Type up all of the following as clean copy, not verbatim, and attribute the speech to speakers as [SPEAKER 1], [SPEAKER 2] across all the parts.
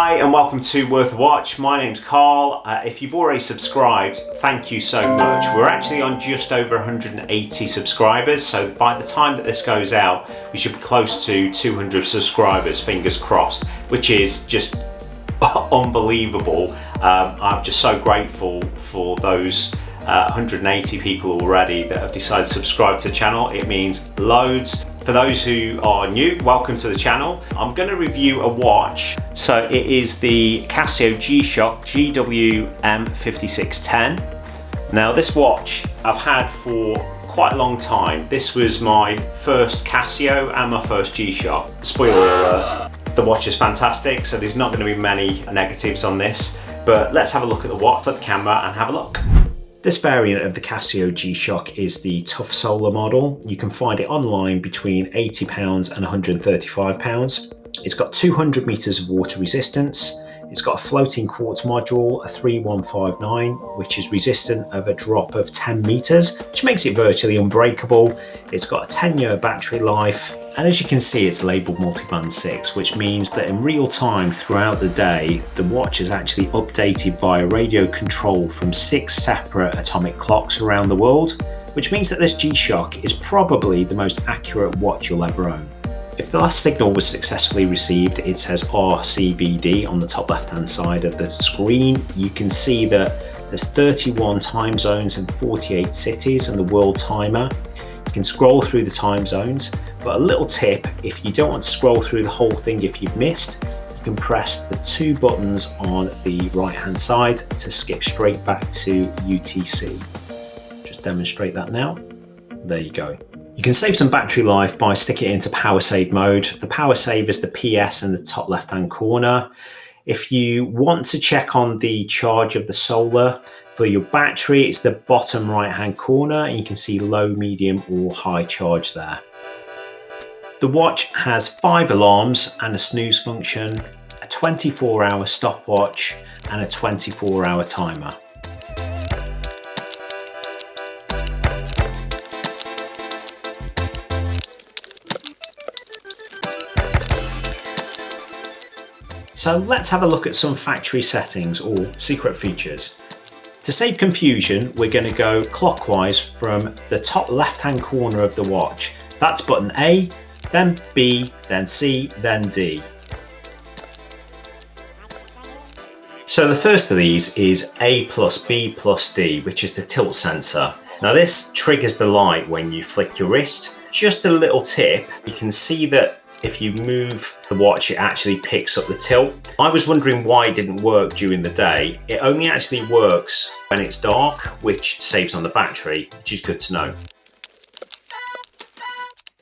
[SPEAKER 1] Hi and welcome to Worth a Watch. My name's Carl. If you've already subscribed, thank you so much. We're actually on just over 180 subscribers, so by the time that this goes out, we should be close to 200 subscribers, fingers crossed, which is just unbelievable. I'm just so grateful for those 180 people already that have decided to subscribe to the channel. It means loads. For those who are new, welcome to the channel. I'm going to review a watch. So it is the Casio GW-M5610. Now this watch I've had for quite a long time. This was my first Casio and my first G-Shock. Spoiler alert, the watch is fantastic, so there's not going to be many negatives on this, but let's have a look at the watch for the camera and have a look. This variant of the Casio G-Shock is the Tough Solar model. You can find it online between £80 and £135. It's got 200 meters of water resistance. It's got a floating quartz module, a 3159, which is resistant of a drop of 10 meters, which makes it virtually unbreakable. It's got a 10-year battery life. And as you can see, it's labelled multiband 6, which means that in real time throughout the day, the watch is actually updated via radio control from 6 separate atomic clocks around the world, which means that this G-Shock is probably the most accurate watch you'll ever own. If the last signal was successfully received, it says RCVD on the top left-hand side of the screen. You can see that there's 31 time zones and 48 cities and the world timer. You can scroll through the time zones. But a little tip, if you don't want to scroll through the whole thing if you've missed, you can press the 2 buttons on the right hand side to skip straight back to UTC. Just demonstrate that now. There you go. You can save some battery life by sticking it into power save mode. The power save is the PS in the top left hand corner. If you want to check on the charge of the solar for your battery, it's the bottom right hand corner and you can see low, medium or high charge there. The watch has 5 alarms and a snooze function, a 24-hour stopwatch and a 24-hour timer. So let's have a look at some factory settings or secret features. To save confusion, we're going to go clockwise from the top left-hand corner of the watch. That's button A, then B, then C, then D. So the first of these is A plus B plus D, which is the tilt sensor. Now this triggers the light when you flick your wrist. Just a little tip, you can see that if you move the watch, it actually picks up the tilt. I was wondering why it didn't work during the day. It only actually works when it's dark, which saves on the battery, which is good to know.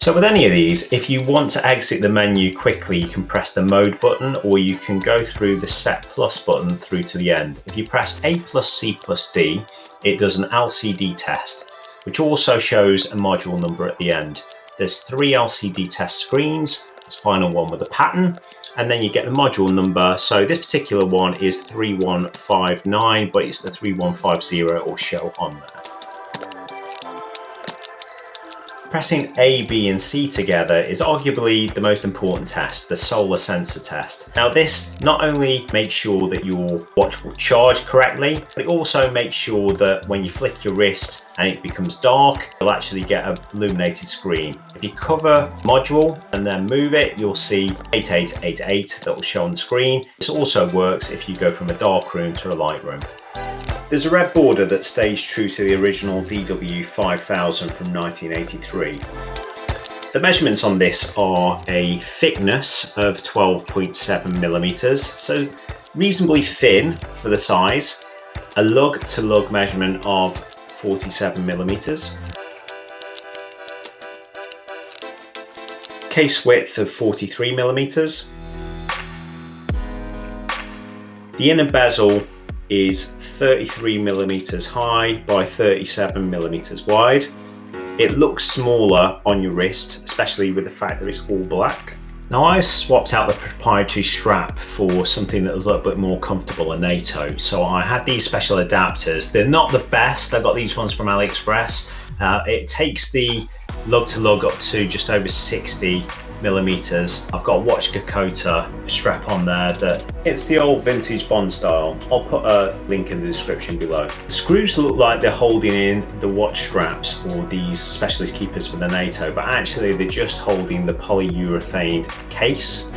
[SPEAKER 1] So with any of these, if you want to exit the menu quickly, you can press the mode button or you can go through the set plus button through to the end. If you press A plus C plus D, it does an LCD test, which also shows a module number at the end. There's 3 LCD test screens, this final one with a pattern, and then you get the module number. So this particular one is 3159, but it's the 3150 will show on there. Pressing A, B and C together is arguably the most important test, the solar sensor test. Now this not only makes sure that your watch will charge correctly, but it also makes sure that when you flick your wrist and it becomes dark, you'll actually get an illuminated screen. If you cover module and then move it, you'll see 8888 that will show on the screen. This also works if you go from a dark room to a light room. There's a red border that stays true to the original DW-5000 from 1983. The measurements on this are a thickness of 12.7 millimeters, so reasonably thin for the size, a lug to lug measurement of 47 millimeters, case width of 43 millimeters. The inner bezel is 33 millimeters high by 37 millimeters wide. It looks smaller on your wrist, especially with the fact that it's all black. Now I swapped out the proprietary strap for something that was a little bit more comfortable, a NATO. So I had these special adapters. They're not the best. I got these ones from AliExpress. It takes the lug to lug up to just over 60 millimeters. I've got a Watch Gekota strap on there that it's the old vintage Bond style. I'll put a link in the description below. The screws look like they're holding in the watch straps or these specialist keepers for the NATO, but actually they're just holding the polyurethane case.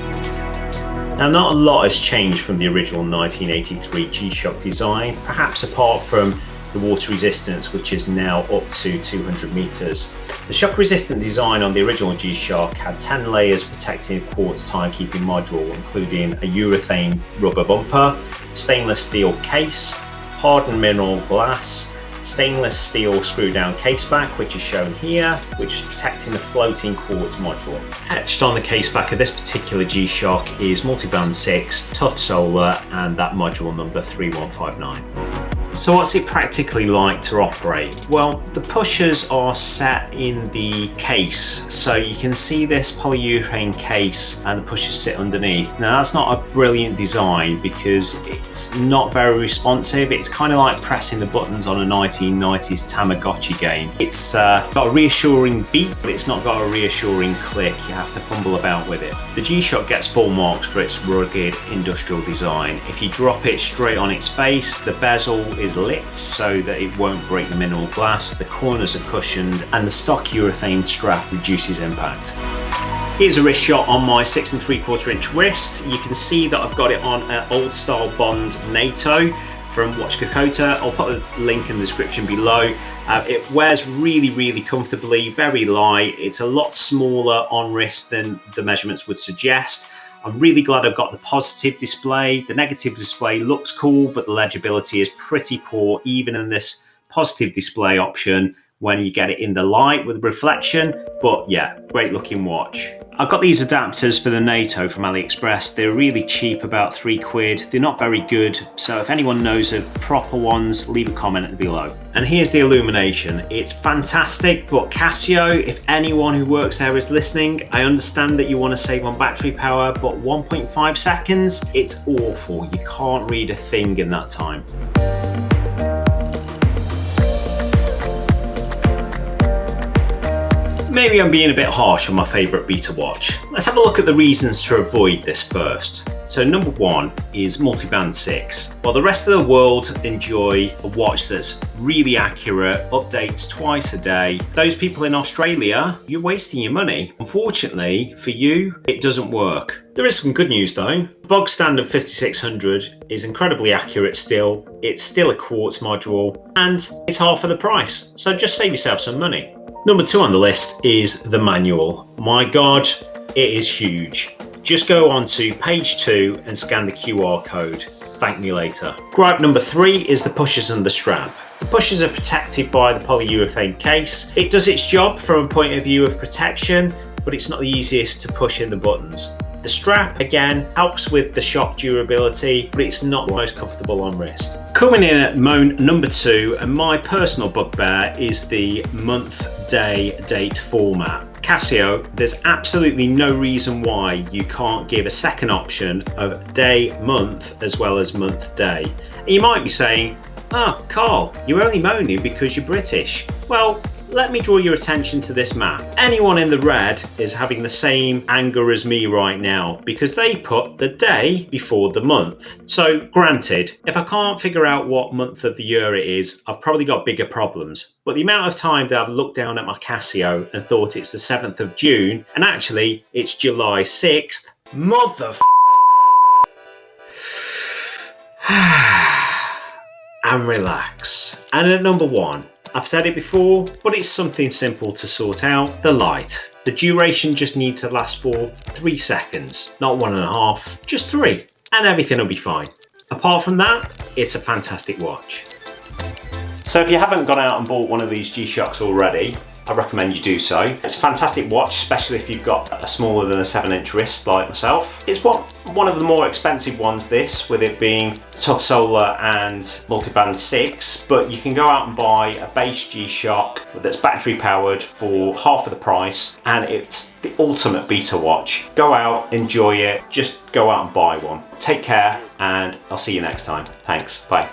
[SPEAKER 1] Now, not a lot has changed from the original 1983 G-Shock design, perhaps apart from the water resistance, which is now up to 200 meters. The shock resistant design on the original G-Shock had 10 layers protecting the quartz tire keeping module, including a urethane rubber bumper, stainless steel case, hardened mineral glass, stainless steel screw down case back, which is shown here, which is protecting the floating quartz module. Etched on the case back of this particular G-Shock is multiband 6, tough solar, and that module number 3159. So what's it practically like to operate? Well, the pushers are set in the case, so you can see this polyurethane case and the pushers sit underneath. Now that's not a brilliant design because it's not very responsive. It's kind of like pressing the buttons on a 1990s Tamagotchi game. It's got a reassuring beep, but it's not got a reassuring click. You have to fumble about with it. The G-Shock gets full marks for its rugged industrial design. If you drop it straight on its face, the bezel is lit so that it won't break the mineral glass, the corners are cushioned, and the stock urethane strap reduces impact. Here's a wrist shot on my 6 3/4 inch wrist. You can see that I've got it on an old style Bond NATO from Watch Gekota. I'll put a link in the description below. It wears really comfortably, very light. It's a lot smaller on wrist than the measurements would suggest. I'm really glad I've got the positive display. The negative display looks cool, but the legibility is pretty poor, even in this positive display option when you get it in the light with reflection. But yeah, great looking watch. I've got these adapters for the NATO from AliExpress. They're really cheap, about £3. They're not very good, so if anyone knows of proper ones, leave a comment below. And here's the illumination. It's fantastic, but Casio, if anyone who works there is listening, I understand that you want to save on battery power, but 1.5 seconds, it's awful. You can't read a thing in that time. Maybe I'm being a bit harsh on my favourite beta watch. Let's have a look at the reasons to avoid this first. So number one is multiband 6. While the rest of the world enjoy a watch that's really accurate, updates twice a day, those people in Australia, you're wasting your money. Unfortunately for you, it doesn't work. There is some good news though. The bog standard 5600 is incredibly accurate still. It's still a quartz module and it's half of the price. So just save yourself some money. Number 2 on the list is the manual. My God, it is huge. Just go on to page 2 and scan the QR code. Thank me later. Gripe number 3 is the pushers and the strap. The pushers are protected by the polyurethane case. It does its job from a point of view of protection, but it's not the easiest to push in the buttons. The strap, again, helps with the shock durability, but it's not the most comfortable on wrist. Coming in at number 2, and my personal bugbear, is the month, day, date format. Casio, there's absolutely no reason why you can't give a second option of day, month, as well as month, day. And you might be saying, "Ah, Carl, you're only moaning because you're British." Well, let me draw your attention to this map. Anyone in the red is having the same anger as me right now because they put the day before the month. So granted, if I can't figure out what month of the year it is, I've probably got bigger problems. But the amount of time that I've looked down at my Casio and thought it's the 7th of June, and actually it's July 6th, and relax. And at number 1, I've said it before, but it's something simple to sort out: the light. The duration just needs to last for 3 seconds, not 1.5, just 3, and everything will be fine. Apart from that, it's a fantastic watch. So if you haven't gone out and bought one of these G-Shocks already, I recommend you do so. It's a fantastic watch, especially if you've got a smaller than a 7-inch wrist like myself. It's one of the more expensive ones, this, with it being tough solar and multiband 6, but you can go out and buy a base G-Shock that's battery powered for half of the price, and it's the ultimate beta watch. Go out, enjoy it, just go out and buy one. Take care, and I'll see you next time. Thanks, bye.